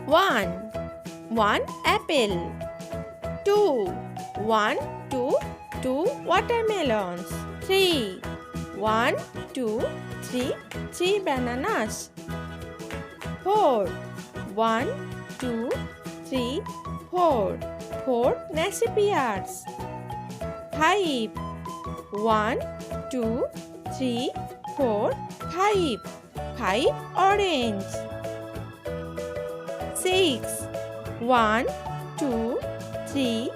One. One apple. Two. One, two, two watermelons. Three. One, two, three, three bananas. Four. One, two, three, four, four Nasi pears. Five. One, two, three, four, five, five orange. Six. One, two, three,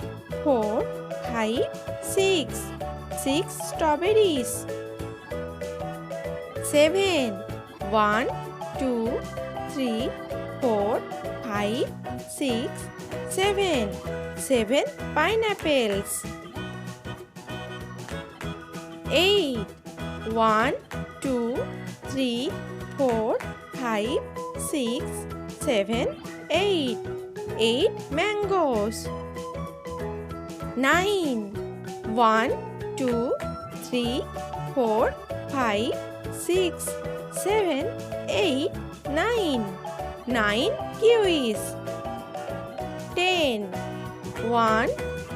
four, five, six, six strawberries. Seven. One, two, three, four, five, six, seven, seven pineapples. Eight. One, two, three, four, five, six, seven, eight, eight mangoes. Nine. One, two, three, four, five, six, seven, eight, nine, nine kiwis. 10. One,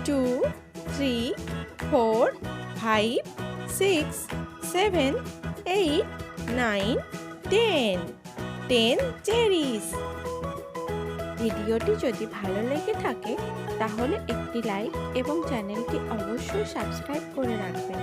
two, three, four, five, six, seven, eight, nine, 10. 10 cherished. ভিডিওটি যদি ভালো লেগে থাকে তাহলে একটি like এবং চ্যানেলটি অবশ্যই সাবস্ক্রাইব করে রাখবেন।